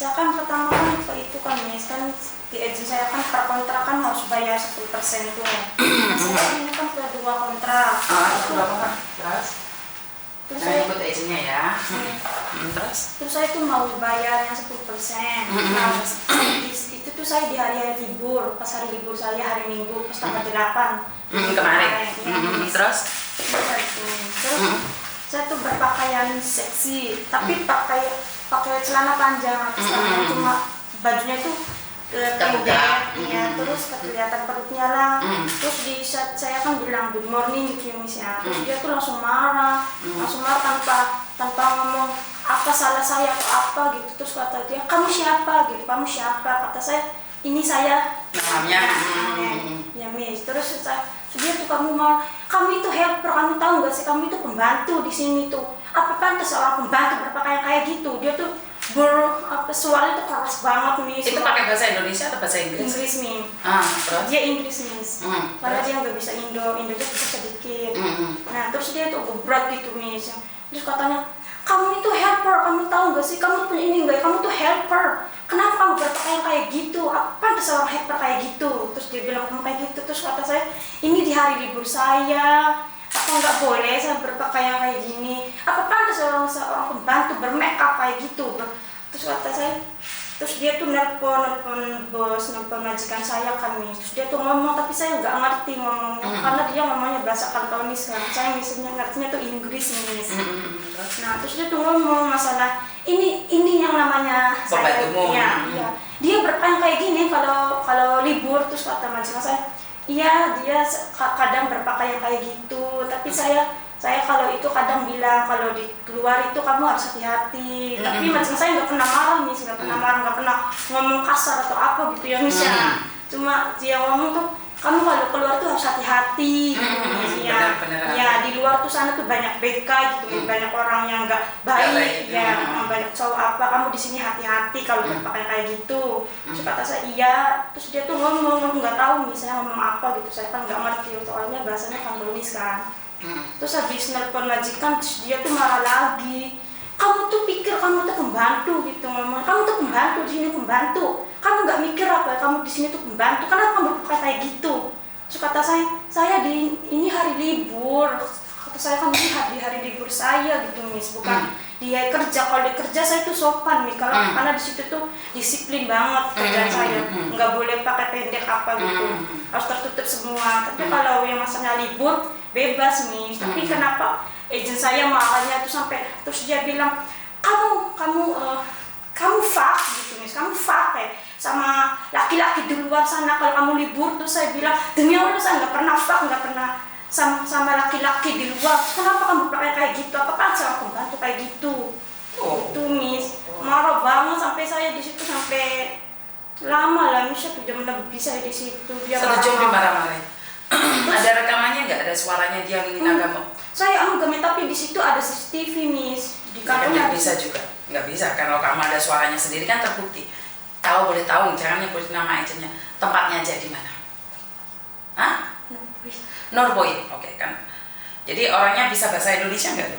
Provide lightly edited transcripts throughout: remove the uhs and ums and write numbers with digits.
Saya kan pertama kan itu kan Miss, kan di agensi saya kan per kontrak kan harus bayar 10% tuh. Nah, saya ini kan ke 2 kontrak. Terus saya ikut agennya ya. Terus saya tuh mau bayar yang 10%. Nah, itu tuh saya di hari-hari libur, pas hari libur saya hari Minggu pas tanggal 8 kemarin. Terus saya tuh berpakaian seksi, tapi pakai celana panjang, cuma bajunya tuh pendek, ya, terus kelihatan perutnya lah. Terus di saat saya kan bilang good morning gitu Miss ya, terus dia tuh langsung marah tanpa ngomong apa salah saya atau apa gitu. Terus kata dia, kamu siapa gitu, kamu siapa? Kata saya, ini saya namanya. Ya Miss. Terus dia tuh kamu itu helper, kamu tahu nggak sih, kamu itu pembantu di sini tuh. Apa pantas seorang pembantu berpakaian kayak gitu? Dia tuh suara itu keras banget Miss. Itu pakai bahasa Indonesia atau bahasa Inggris? Inggris Miss. Terus? Dia Inggris Miss. Karena dia nggak bisa Indonesia bisa sedikit. Nah terus dia tuh gebrak gitu Miss. Terus katanya, kamu itu helper, kamu tahu nggak sih, kamu punya ini nggak ya, kamu tuh helper. Kenapa kamu berpakaian kayak gitu? Apa ada seorang helper kayak gitu? Terus dia bilang kamu kayak gitu. Terus kata saya, ini di hari libur saya, apa nggak boleh saya berpakaian kayak gini? Apa ada seorang pembantu bermakeup kayak gitu? Terus kata saya, terus dia tuh nelpon majikan saya kan Miss. Terus dia tuh ngomong, tapi saya nggak ngerti ngomongnya, karena dia ngomongnya bahasa Kantonis kan. Saya misalnya ngertinya tuh Inggris Miss. Nah terus dia tuh ngomong masalah ini yang namanya saya, ya, dia berpakaian kayak gini kalau libur. Terus kata majikan saya, iya dia kadang berpakaian kayak gitu, tapi saya kalau itu kadang bilang kalau di luar itu kamu harus hati-hati. Tapi majikan saya nggak pernah marah Miss, nggak pernah ngomong kasar atau apa gitu ya Miss ya. Cuma dia ngomong tuh, kamu kalau keluar tuh harus hati-hati gitu ya. Ya di luar tuh sana tuh banyak BK gitu, banyak orang yang nggak baik ya, banyak cowok apa, kamu di sini hati-hati kalau berpakaian kayak gitu. Terus kata saya iya. Terus dia tuh ngomong nggak tahu misalnya ngomong apa gitu, saya kan nggak ngerti soalnya bahasanya Kantonis kan. Terus habis nelpon majikan, terus dia tuh marah lagi. Kamu tuh pikir kamu tuh pembantu gitu, ngomong kamu tuh pembantu di sini, pembantu. Kamu nggak mikir apa kamu di sini tuh pembantu? Kenapa kamu berpakaian kayak gitu? Terus kata saya ini hari libur. Kata saya kan di hari libur saya gitu Miss, bukan di hari kerja. Kalau di kerja saya tuh sopan nih, karena di situ tuh disiplin banget kerjaan saya, nggak boleh pakai pendek apa gitu, harus tertutup semua. Tapi kalau yang masanya libur bebas Miss. Tapi kenapa agen saya marahnya tuh sampai terus dia bilang kamu fuck gitu Miss, kamu fuck sama laki-laki di luar sana kalau kamu libur. Terus saya bilang, demi Allah saya nggak pernah fuck, nggak pernah sama laki-laki di luar. Kenapa kamu pakai kayak gitu? Apa kan sama pembantu kayak gitu? Itu Miss, marah banget sampai saya di situ sampai lama lah Miss, 1 jam lebih saya di situ. Dia 1 jam dimarah-marahin. Ada rekamannya nggak? Ada suaranya dia ngingin agama? Saya agama, tapi di situ ada CCTV Miss. Di kantornya nggak bisa juga, nggak bisa. Kalau kamu ada suaranya sendiri kan terbukti. Tahu boleh tahu, jangan nyebut nama agennya. Tempatnya aja di mana? Hah? Norboy. Oke kan. Jadi orangnya bisa bahasa Indonesia nggak?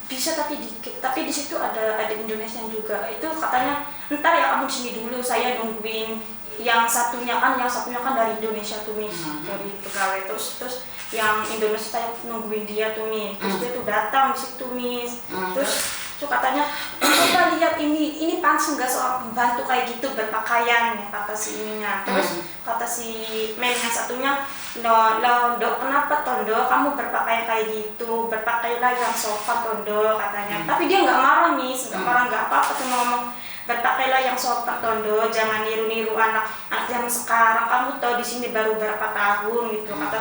Bisa tapi dikit. Tapi di situ ada Indonesia juga. Itu katanya ntar ya kamu di sini dulu, saya nungguin yang satunya kan dari Indonesia tuh Miss, dari pegawai. Terus yang Indonesia saya nungguin dia tuh Miss. Terus dia tuh datang di situ Miss. Terus katanya, coba lihat ini pantas nggak seorang pembantu kayak gitu berpakaian ya, kata si ininya. Terus kata si men yang satunya, Dok, kenapa Tondo kamu berpakaian kayak gitu, berpakaianlah yang sopan Tondo katanya. Tapi dia nggak marah Miss, nggak marah nggak apa-apa, cuma ngomong berpakailah yang sopan Tondo, jangan niru-niru anak zaman sekarang. Kamu tahu di sini baru berapa tahun gitu. Kata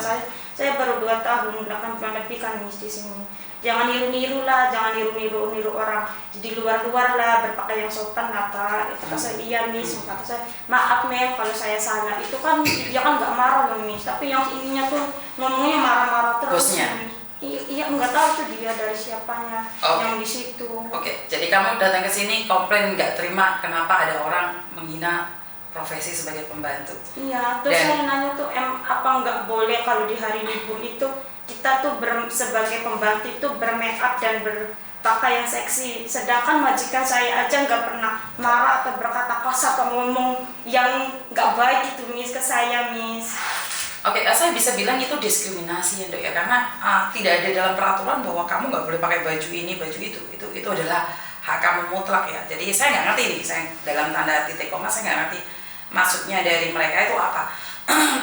saya baru 2 tahun, 8 bulan lebih kan Miss di sini. Jangan niru-niru lah, jangan niru orang di luar-luar lah, berpakaian yang sopan kata saya. Iya Miss, kata saya, maaf men kalau saya salah. Itu kan dia kan nggak marah loh Miss, tapi yang ininya tuh ngomongnya marah-marah terus. Bosnya? Iya nggak tahu tuh dia dari siapanya yang di situ. Oke, jadi kamu datang ke sini komplain nggak terima kenapa ada orang menghina profesi sebagai pembantu. Iya, terus saya nanya tuh apa nggak boleh kalau di hari libur itu kita tuh sebagai pembantu itu bermake up dan berpakaian seksi. Sedangkan majikan saya aja nggak pernah marah atau berkata kasar atau ngomong yang nggak baik itu Miss ke saya Miss. Oke, saya bisa bilang itu diskriminasi ya Dok ya, karena tidak ada dalam peraturan bahwa kamu nggak boleh pakai baju ini, baju itu. Itu adalah hak kamu mutlak ya. Jadi saya nggak ngerti nih, saya dalam tanda titik koma saya nggak ngerti maksudnya dari mereka itu apa.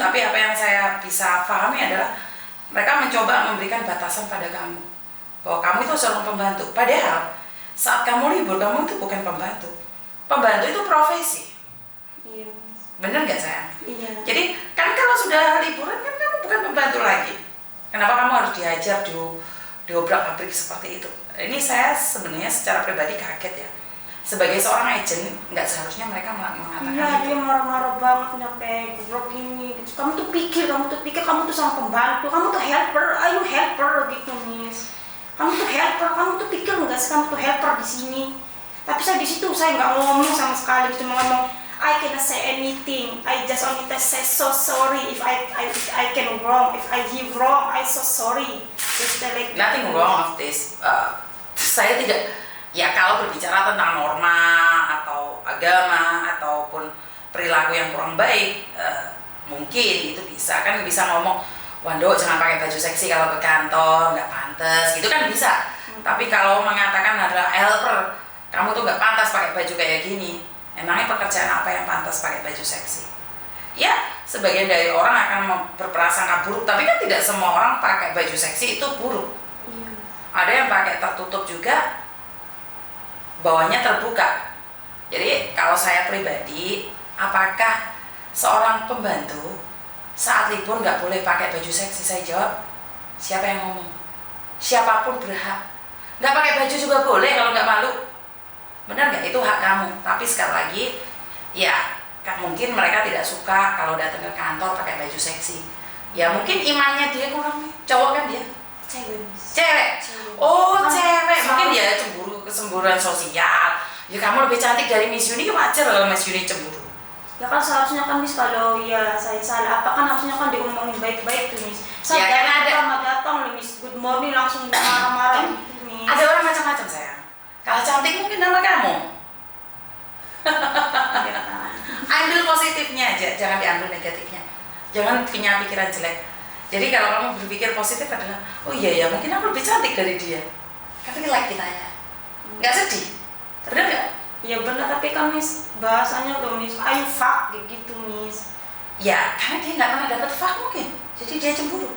Tapi apa yang saya bisa pahami adalah mereka mencoba memberikan batasan pada kamu bahwa kamu itu seorang pembantu. Padahal saat kamu libur kamu itu bukan pembantu. Pembantu itu profesi. Iya. Bener nggak sayang? Iya. Jadi kan kalau sudah liburan kan kamu bukan pembantu lagi. Kenapa kamu harus dihajar diobrak-abrik seperti itu? Ini saya sebenarnya secara pribadi kaget ya. Sebagai seorang agent nggak seharusnya mereka mengatakan iya, itu. dia marah-marah banget nyampe goblok gini. Kamu tuh pikir kamu tuh sama pembantu, kamu tuh helper, ayo helper gitu Miss. Kamu tuh helper, kamu tuh pikir nggak sih kamu tuh helper di sini? Tapi saya di situ saya nggak ngomong sama sekali, cuma ngomong I cannot say anything. I just only say so sorry if I can wrong. If I give wrong, I so sorry. Just like Nothing wrong of this. Saya tidak, ya kalau berbicara tentang norma atau agama ataupun perilaku yang kurang baik, mungkin itu bisa ngomong, Wando jangan pakai baju seksi kalau ke kantor, nggak pantas, gitu kan bisa. Tapi kalau mengatakan adalah helper, kamu tuh nggak pantas pakai baju kayak gini. Emangnya pekerjaan apa yang pantas pakai baju seksi? Ya, sebagian dari orang akan berprasangka buruk, tapi kan tidak semua orang pakai baju seksi itu buruk. Iya. Ada yang pakai tertutup juga, bawahnya terbuka. Jadi kalau saya pribadi, apakah seorang pembantu saat libur nggak boleh pakai baju seksi? Saya jawab, siapa yang ngomong? Siapapun berhak. Nggak pakai baju juga boleh kalau nggak malu. Benar nggak? Itu hak kamu. Tapi sekali lagi, ya mungkin mereka tidak suka kalau datang ke kantor pakai baju seksi. Ya mungkin imannya dia kurang. Cowok kan dia? Cewek. Oh cewek. Mungkin dia cemburu, kesemburuan sosial. Ya kamu lebih cantik dari Miss Yuni, wajar kalau Miss Yuni cemburu. Ya kan seharusnya kan Miss, kalau ya saya salah apa kan harusnya kan diomongin baik-baik tuh Miss. Ya, Saya kan ada. datang loh Miss, good morning langsung marah-marah gitu Miss. Ada orang macam-macam sayang. Kalau cantik mungkin nama kamu. Ya kan. Ambil positifnya aja, jangan diambil negatifnya. Jangan punya pikiran jelek. Jadi kalau kamu berpikir positif adalah, oh iya ya mungkin aku lebih cantik dari dia. Kan relax kita ya. Nggak sedih. Bener nggak? Ya benar, tapi kan Miss bahasanya loh Miss, ayo fuck gitu Miss. Ya karena dia nggak pernah dapat fuck mungkin. Jadi dia cemburu.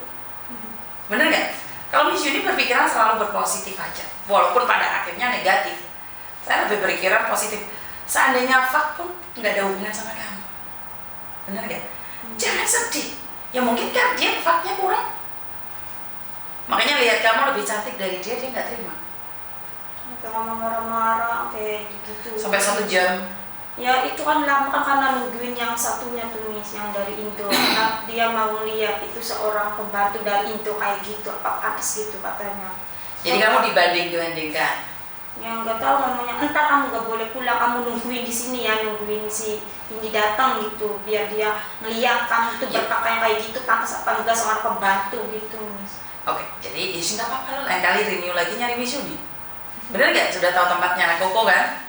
Bener nggak? Kalau Miss Yuni berpikiran selalu berpositif aja, walaupun pada akhirnya negatif. Saya lebih berpikiran positif. Seandainya fuck pun nggak ada hubungan sama kamu. Bener nggak? Jangan sedih. Ya mungkin kan dia fucknya kurang. Makanya lihat kamu lebih cantik dari dia nggak terima. Sampai mama marah-marah kayak gitu. Sampai 1 jam. Ya itu kan lama kan karena nungguin yang satunya tuh Miss, yang dari Indo. Karena dia mau lihat itu seorang pembantu dari Indo kayak gitu, apa pantas gitu katanya. Jadi kamu dibanding-bandingkan. Yang nggak tahu namanya, entar kamu nggak boleh pulang, kamu nungguin di sini ya, nungguin si ini datang gitu, biar dia ngeliat kamu tuh berpakaian kayak gitu, pantas apa enggak seorang pembantu gitu Miss. Oke, jadi isi nggak apa-apa, lain kali renew lagi nyari Miss Yuni. Bener nggak? Sudah tahu tempatnya Koko kan?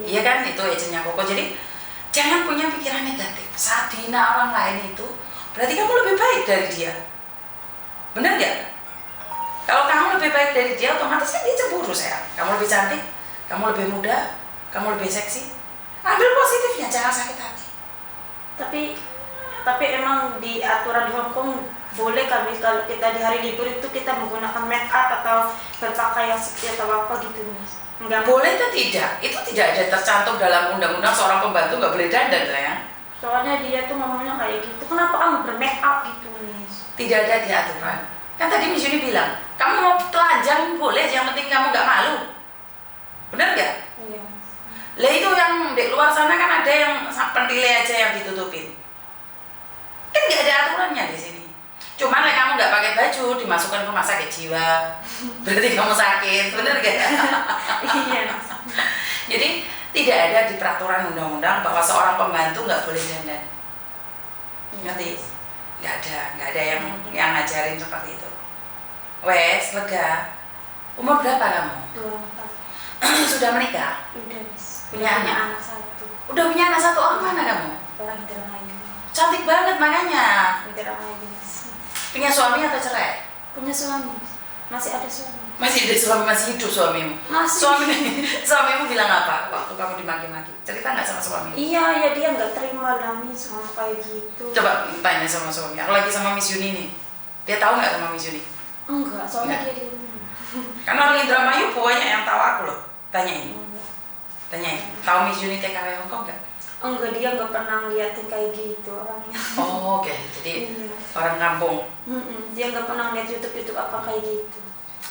Iya kan, itu agentnya Koko. Jadi jangan punya pikiran negatif. Saat dihina orang lain itu berarti kamu lebih baik dari dia. Bener nggak? Kalau kamu lebih baik dari dia, otomatis kan dia cemburu sayang. Kamu lebih cantik, kamu lebih muda, kamu lebih seksi. Ambil positifnya, jangan sakit hati. Tapi emang di aturan di Hong Kong boleh kan Miss, kalau kita di hari libur itu kita menggunakan make up atau berpakaian seperti atau apa gitu Miss? Enggak Boleh atau tidak? Itu tidak ada tercantum dalam undang-undang seorang pembantu nggak boleh dandan sayang. Soalnya dia tuh ngomongnya kayak gitu, kenapa kamu bermake up gitu Miss? Tidak ada di aturan. Kan tadi Miss Yuni bilang, kamu mau telanjang boleh, yang penting kamu nggak malu. Bener nggak? Iya. Lah itu yang di luar sana kan ada yang pentile aja yang ditutupin. Kan nggak ada aturannya di sini. Cuman lah kamu nggak pakai baju dimasukkan ke rumah sakit jiwa, berarti kamu sakit, bener gak? Iya. Jadi tidak ada di peraturan undang-undang bahwa seorang pembantu nggak boleh dandan. Ngerti? Nggak ada yang ngajarin seperti itu. Wes lega. Umur berapa kamu? 24. Sudah menikah? Udah Miss. Punya anak satu. Udah punya anak satu, orang mana kamu? Orang Indramayu. Cantik banget makanya. Indramayu Miss. Punya suami atau cerai? Punya suami. Masih ada suami. Masih ada suami, masih hidup suamimu? Masih. Suamimu bilang apa waktu kamu dimaki-maki? Cerita nggak sama suami? Iya, ya dia nggak terima lah Miss sama kayak gitu. Coba tanya sama suami. Aku lagi sama Miss Yuni nih. Dia tahu nggak sama Miss Yuni? Enggak, soalnya Enggak. dia di rumah. Karena orang Indramayu banyak yang tahu aku loh. Tanyain. Enggak. Tanyain. Tahu Miss Yuni TKW Hongkong nggak? Enggak, dia nggak pernah ngeliatin kayak gitu orangnya. Oh, oke. Jadi Iya. orang kampung. Dia nggak pernah lihat YouTube apa kayak gitu.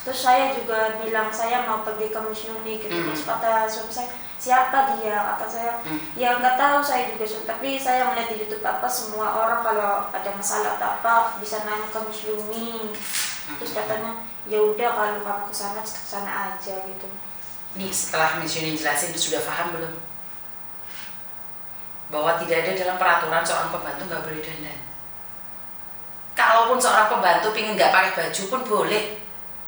Terus saya juga bilang saya mau pergi ke Miss Uni gitu. Terus kata suami saya, siapa dia? Kata saya, ya nggak tahu saya juga. Tapi saya melihat di YouTube apa semua orang kalau ada masalah atau apa bisa nanya ke Miss Uni. Terus katanya, ya udah kalau kamu kesana aja gitu. Nih setelah Miss Yuni jelasin, sudah paham belum? Bahwa tidak ada dalam peraturan seorang pembantu nggak boleh dandan. Kalaupun seorang pembantu pingin nggak pakai baju pun boleh.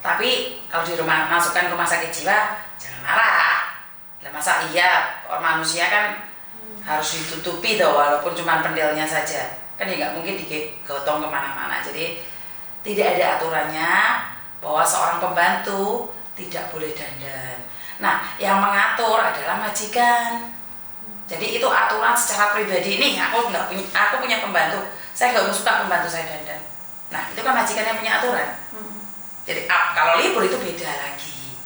Tapi kalau di rumah masukkan rumah sakit jiwa, jangan marah. Lah masa iya orang manusia kan harus ditutupi toh walaupun cuma pendelnya saja. Kan ya nggak mungkin digotong kemana-mana. Jadi tidak ada aturannya bahwa seorang pembantu tidak boleh dandan. Nah, yang mengatur adalah majikan. Jadi itu aturan secara pribadi. Nih aku punya pembantu. Saya nggak suka pembantu saya dandan. Nah, itu kan majikan yang punya aturan. Jadi kalau libur itu beda lagi.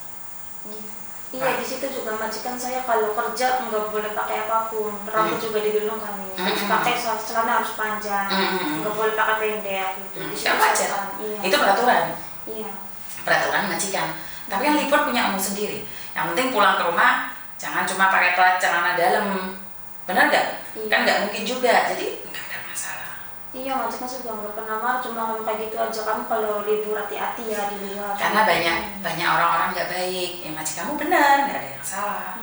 Iya, di situ juga majikan saya kalau kerja nggak boleh pakai apapun. Rambut juga digendong kami. Terus pakai celana harus panjang, nggak boleh pakai pendek. Gitu. Itu wajar. Iya. Itu peraturan. Iya. Peraturan majikan. Tapi kan libur punya umur sendiri. Yang penting pulang ke rumah jangan cuma pakai celana dalam. Benar nggak? Iya. Kan nggak mungkin juga. Jadi nggak ada masalah. Iya, majikan saya juga nggak pernah marah, cuma ngomong kayak gitu aja, kamu kalau libur hati-hati ya di luar. Karena banyak orang-orang nggak baik. Ya majikanmu benar, nggak ada yang salah.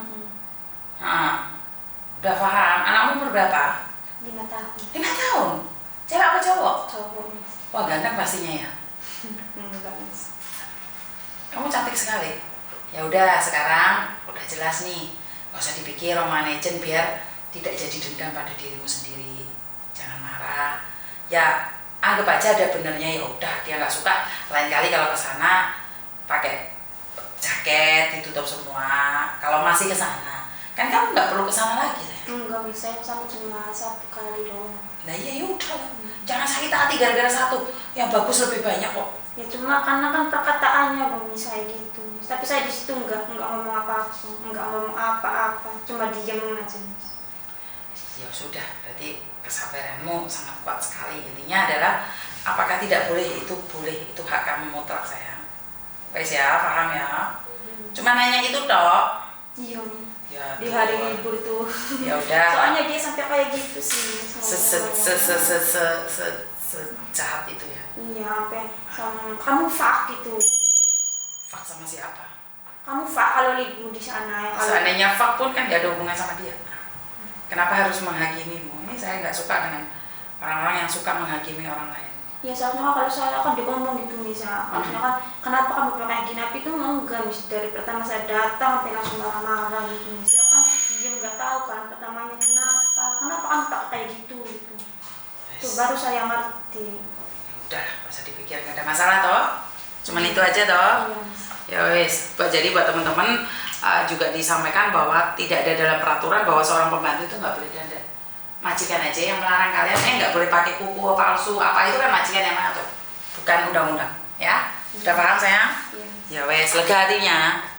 Udah paham. Anakmu umur berapa? 5 tahun. 5 tahun. Cewek apa cowok? Cowok Miss. Wah ganteng pastinya ya. Enggak Miss. Kamu cantik sekali. Ya udah sekarang udah jelas nih. Gak usah dipikir romanejen biar tidak jadi dendam pada dirimu sendiri. Jangan marah. Ya anggap aja ada benernya, ya udah dia nggak suka. Lain kali kalau ke sana pakai jaket ditutup semua. Kalau masih ke sana, kan kamu nggak perlu ke sana lagi. Enggak bisa, sama cuma 1 kali doang. Nah iya ya udah, jangan sakit hati gara-gara satu. Yang bagus lebih banyak kok. Ya cuma karena kan perkataannya Bang Miss kayak gitu. Tapi saya di situ enggak ngomong apa-apa, enggak ngomong apa-apa, cuma diam aja Miss. Ya sudah, berarti kesabaranmu sangat kuat sekali. Intinya adalah apakah tidak boleh, itu boleh, itu hak kamu mutlak sayang. Wes ya, paham ya. Cuma nanya itu toh. Iya Miss. Ya, Di hari libur tuh. Ya udah. Soalnya dia sampai kayak gitu sih. Sejahat itu ya. Iya, sampai sama kamu fak gitu. Fak sama siapa? Kamu fak kalau libur di sana ya. Kalau Seandainya fak pun kan gak ada hubungan sama dia. Kenapa harus menghakimimu? Ini saya nggak suka dengan orang-orang yang suka menghakimi orang lain. ya soalnya kalau saya kan diomong gitu Misa, maksudnya kan kenapa kamu pakai gini itu enggak Mis, dari pertama saya datang sampai langsung marah-marah gitu Misa kan dia nggak tahu kan pertamanya kenapa kamu tak kayak gitu gitu. Tuh baru saya ngerti. Udah, nggak usah dipikir, nggak ada masalah toh. Cuman itu aja toh. Ya wes, jadi buat teman-teman juga disampaikan bahwa tidak ada dalam peraturan bahwa seorang pembantu itu nggak boleh dandan. Majikan aja yang melarang kalian nggak boleh pakai kuku palsu apa, itu kan majikan yang mengatur, bukan undang-undang ya. Sudah paham sayang? Ya wes, lega hatinya.